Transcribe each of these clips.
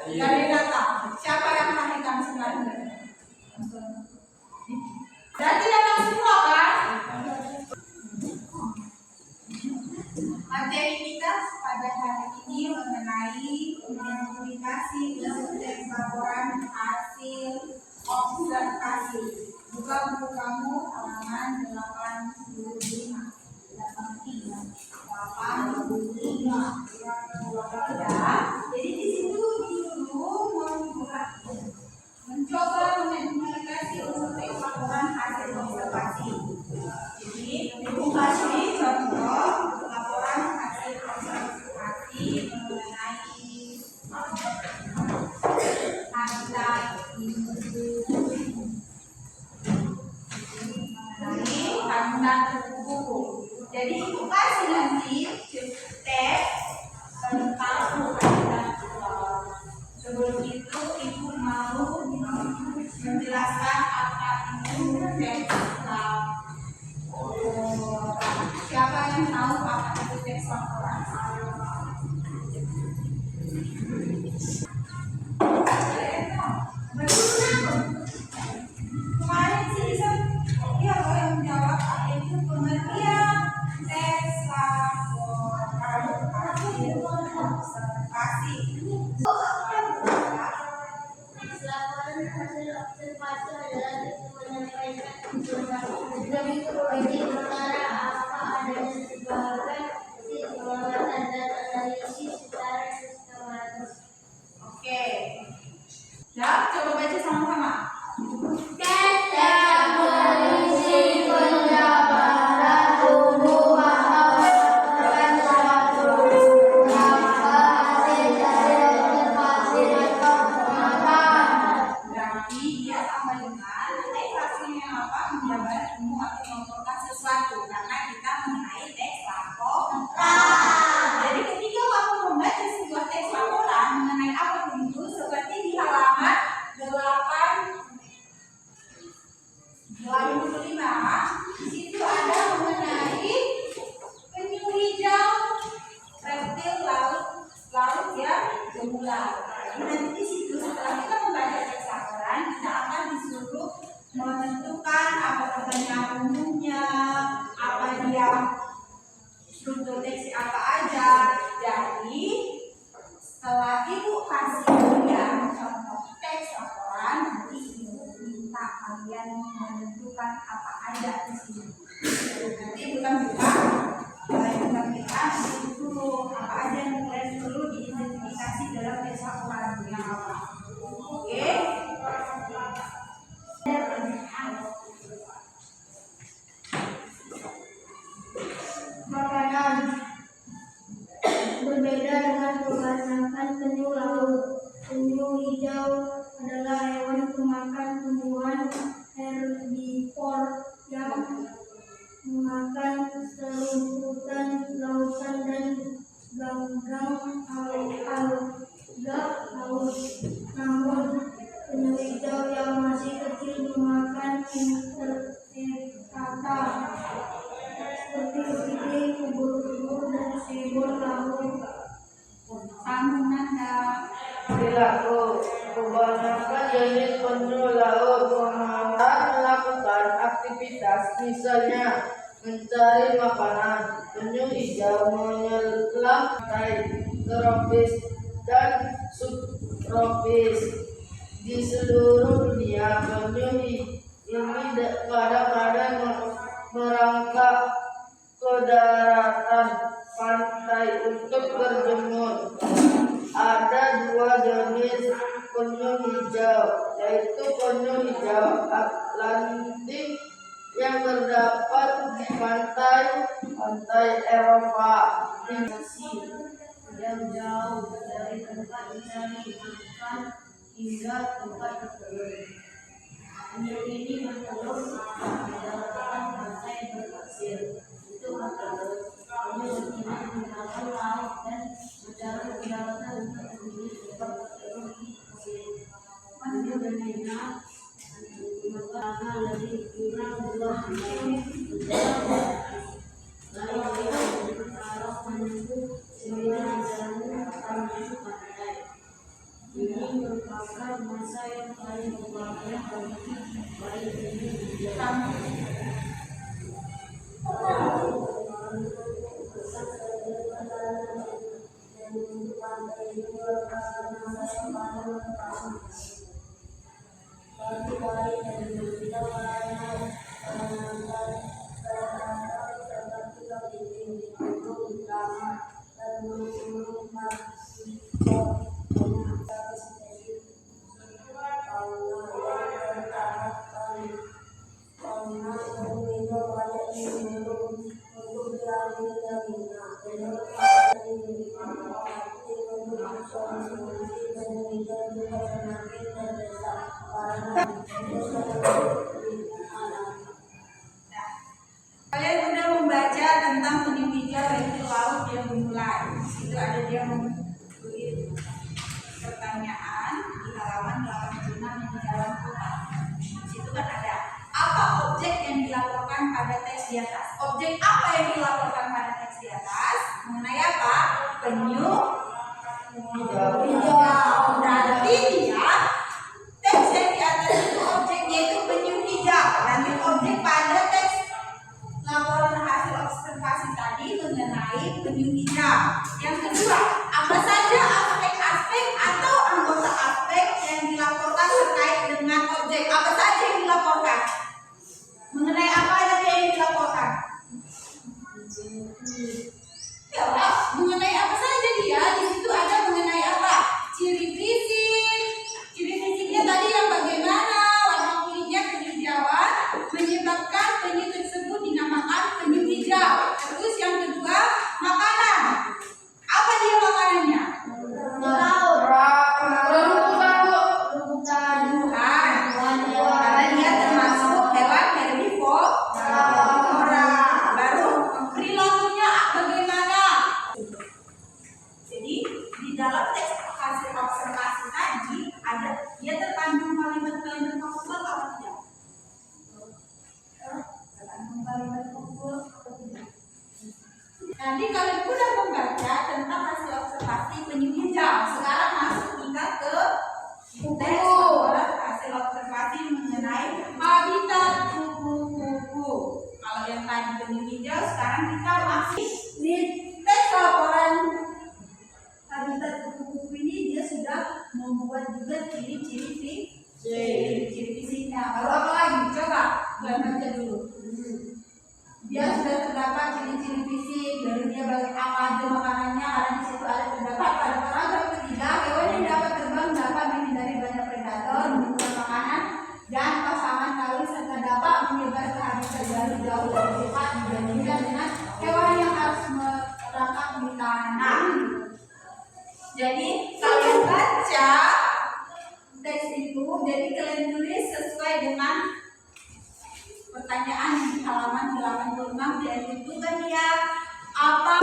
Dari data. Siapa yang perhatikan sekarang? Berarti datang semua kan? Materi kita pada hari ini mengenai identifikasi dan laporan hasil observasi. Buka buku kamu halaman 85. 85. Ya. Jadi di situ dulu mencoba mengidentifikasi untuk laporan hasil observasi. Jadi identifikasi contoh laporan hasil observasi mengenai habitat individu, mengenai habitat kupu-kupu. Jadi ibu kasih nanti tes tentang habitat kupu-kupu. Sebelum itu ibu mau menjelaskan apa itu teks laporan. Siapa yang tahu apa itu teks laporan? Kemarin sih dia yang menjawab itu pengertian teks laporan hasil observasi. Laporan hasil observasi adalah menyampaikan informasi perkara apa adanya sebagai pengamatan dan analisis secara sistematis. Oke. Ya, coba baca sama-sama. Tentang berisi penjabaran tumbuh atau pergerakan suatu maka hasil dari observasi atau pengamatan. Berarti dia sama dengan teks hasilnya apa? Menjabar tumbuh atau melaporkan sesuatu karena kita mengenai teks laporan. Jadi ketika kamu membaca sebuah teks laporan mengenai apa itu seperti di halaman 25 di situ ada mengenai penyu hijau reptil laut yang gemulai. Nanti di situ setelah kita membaca teks laporan kita akan disuruh menentukan apa pertanyaan umumnya, apa dia struktur teks apa aja. Jadi setelah ibu kasih dia contoh teks laporan, nanti ibu minta kalian menentukan apa aja di sini. Nanti bukan kita dulu apa aja yang kalian perlu diidentifikasi dalam teks laporan yang apa. Oke? Makanan berbeda dengan kebanyakan penyu laut. Penyu hijau adalah hewan pemakan tumbuhan herbivor yang memakan serumputan lautan dan ganggang alga laut. Namun penyu hijau yang masih kecil memakan invertebrata seperti kepiting, ubur-ubur, dan simbol laut. Sambungan Perilaku. Kebanyakan jenis penyu laut melakukan aktivitas misalnya mencari makanan. Penyu hijau menyelam pantai tropis dan subtropis di seluruh dunia. Penyu ini kadang-kadang merangkak ke daratan pantai untuk berjemur. Ada dua jenis penyu hijau, yaitu penyu hijau Atlantik yang terdapat di pantai Eropa yang jauh dari tempat mencari makan hingga tempat bertelur. Penyu ini bertelur di daratan pantai berpasir. Untuk bertelur, penyu betina menggunakan laut dan mencari daratan untuk memilih tempat bertelur di pasir. Penyu betina menggunakan lebih kurang 2 mil lalu berarah menuju 9 jam menuju pantai. Ini ini merupakan masa yang paling berbahagia bagi ini hijau. Kalian udah membaca tentang penyu hijau yaitu laut yang dimulai. Itu ada dia memberi pertanyaan di halaman 86 yang di dalam kota. Di situ kan ada apa objek yang dilaporkan pada teks di atas. Objek apa yang dilaporkan pada teks di atas? Mengenai apa? Penyu hijau. Berarti ya teks yang di atas itu objeknya itu penyu hijau. Nanti objek pada teks laporan hasil observasi tadi mengenai penyu hijau. Yang kedua, apa saja aspek-aspek atau anggota aspek yang dilaporkan terkait dengan objek? Apa saja yang dilaporkan? Mengenai apa saja yang dilaporkan? Ya, mengenai apa saja dia? Di situ ada mengenai apa? Ciri fisik. Ciri fisiknya tadi yang bagaimana? Warna kulitnya kehijauan menyebabkan penyu tersebut dinamakan penyu hijau. Terus yang kedua, makanan. Apa dia makanannya? Karena dia termasuk hewan herbivora. Baru perilakunya bagaimana? Jadi di dalam teks hasil observasi tadi ada dia terkandung kalimat-kalimat faktual atau tidak? Terkandung kalimat faktual atau tidak? Nanti kalian sudah membaca tentang hasil observasi penyu hijau. Sekarang masuk kita ke teks laporan hasil observasi mengenai habitat kupu-kupu. Kalau yang tadi penyu hijau, sekarang kita masih di teks laporan habitat kupu-kupu ini. Dia sudah membuat juga ciri-ciri fisiknya. Lalu apa lagi? Coba kalian baca dulu. Dia sudah terdapat ciri-ciri fisik, dari dia bagi apa aja makanannya, karena di situ ada terdapat pada paragraf ketiga, hewan yang dapat terbang dapat menghindari banyak predator, menemukan makanan dan pasangan kawin serta dapat menyebar ke habitat baru jauh lebih cepat dibandingkan dengan hewan yang harus merangkak di tanah. Jadi kalian baca teks itu, jadi kalian tulis sesuai dengan pertanyaan di halaman 86 yaitu kan ya apa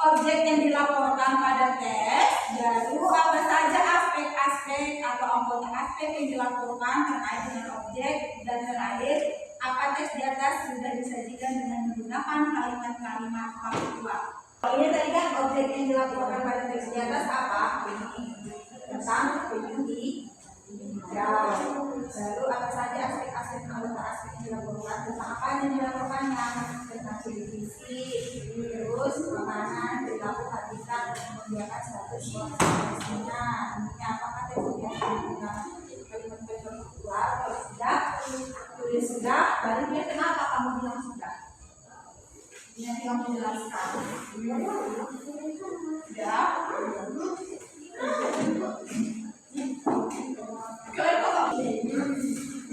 objek yang dilaporkan pada teks, baru apa saja aspek-aspek atau anggota aspek yang dilaporkan terkait dengan objek, dan terakhir apa teks di atas sudah disajikan dengan menggunakan kalimat-kalimat faktual. Ini tadi kan objek yang dilaporkan pada teks di atas apa? Tentang penyu hijau. Lalu apa saja aspek-aspek anggota aspek yang dilaporkan, tentang apa yang dilaporkannya, tentang ciri fisik, terus makanan, perilaku, habitat, dan kebijakan status observasinya. Ini apakah teks yang menggunakan kalimat-kalimat faktual? Kalau sudah, tulis sudah. Baru dia kenapa kamu bilang sudah? Ini nanti kamu jelaskan. Ya. Kalian kok ini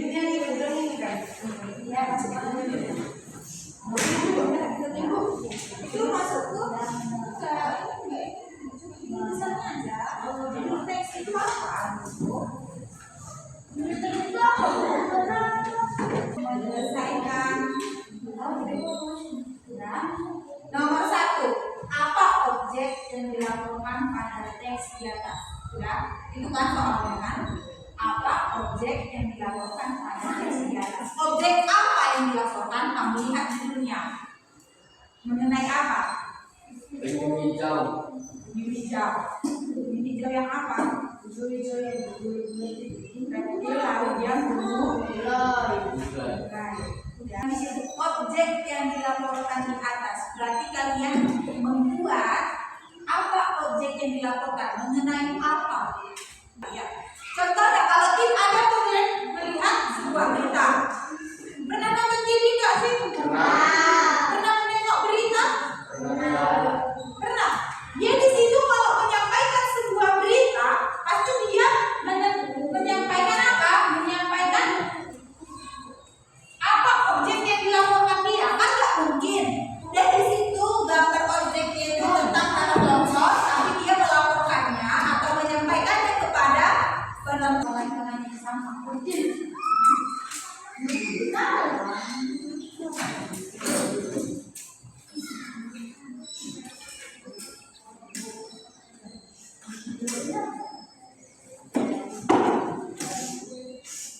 yang dibilang ini kan? Ya, masukkan dulu. Itu masuk ke misalnya aja. Jadi teks itu apa? Menyelesaikan. Nomor 1, apa objek yang dilaporkan pada teks di atas? Sudah, itu kan soalnya kan? Apa objek yang dilaporkan pada teks di atas? Objek apa yang dilaporkan? Kamu lihat judulnya. Mengenai apa? Penyu hijau. Penyu hijau. Penyu hijau yang apa? hijau-hijau yang berbulat-bulat itu reptil laut yang mulai. Nah, disebut objek yang dilaporkan di atas. Berarti kalian membuat apa objek yang dilaporkan mengenai apa? Ya. Contohnya kalau tim ada tuh kan melihat sebuah berita. Pernah nonton TV nggak sih? Pernah menengok berita? Pernah. Dia di situ kalau menyampaikan sebuah berita, pasti dia menyampaikan apa? Menyampaikan apa objek yang dilaporkan dia? Kan nggak mungkin. Udah di situ gambar objeknya itu tentang tanah longsor, tapi dia melaporkannya atau menyampaikannya kepada penonton yang sama.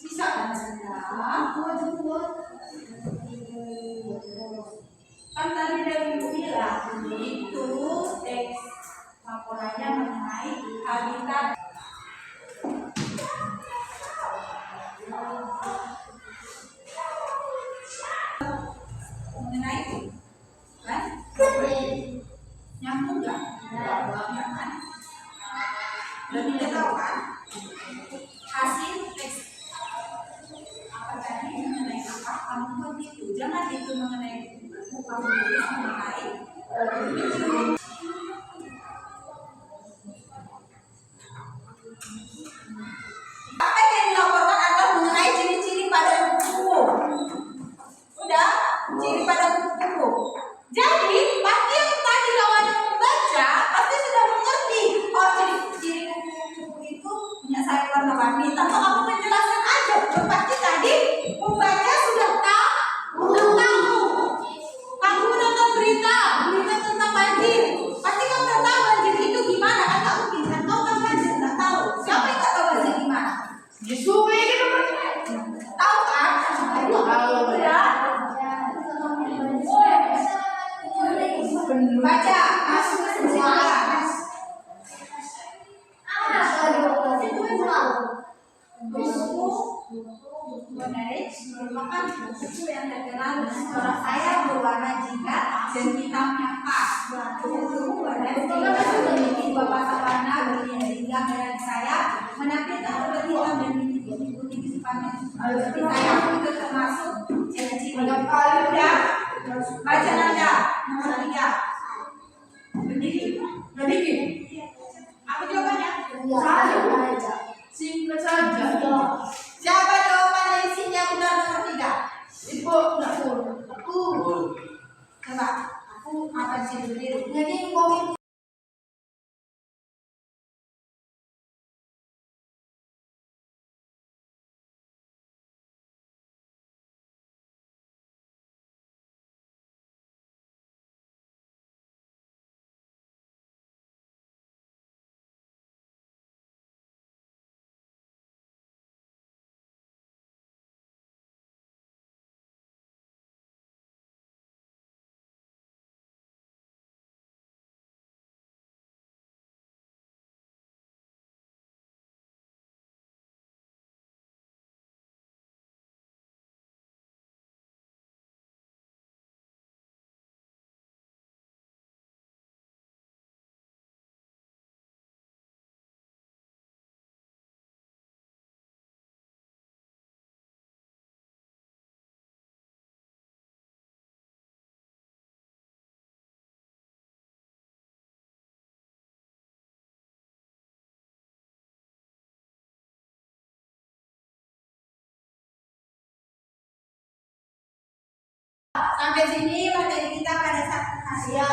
Bisa kan kan tadi Dewi bilang itu teks laporannya mengenai habitat. Mengenai kan nyambung nggak? Ya kan? Dan tidak tahu kan hasil teks apa tadi mengenai apa kamu buat itu, jangan itu mengenai buku kamu tulis mengenai apa yang dilaporkan adalah mengenai ciri-ciri pada buku. Udah, ciri pada buku. Jadi pasti yang tadi lawan yang membaca pasti sudah mengerti. Oh, ciri-ciri buku itu punya sayap warna-warni. Tanpa kamu menjelaskan aja, pasti tadi membaca sudah tahu. Kamu menonton berita tentang banjir. Pasti kamu udah tahu banjir itu gimana. Kan nggak mungkin kan tahu kan banjir nggak tahu. Siapa yang nggak tahu banjir gimana? Di sungai gitu kan? Tahu kan? Tahu. Ya. Baca masuk ke kesimpulan. Buku menarik merupakan buku yang terkenal dengan corak sayap berwarna jingga dan hitamnya pas. Buku menarik memiliki dua pasang warna berlian jingga merah di sayap, menampilkan warna hitam dan bintik putih di sepanjang di sayap. Itu termasuk ciri-ciri. Udah baca nada nomor 3. Berdiri. Apa jawabannya? Singkat saja. Siapa jawabannya isinya benar nomor 3? Ibu nak Aku. Coba. Aku apa sih berdiri? Jadi ngomong Sampai sini materi kita pada saat hari. ya,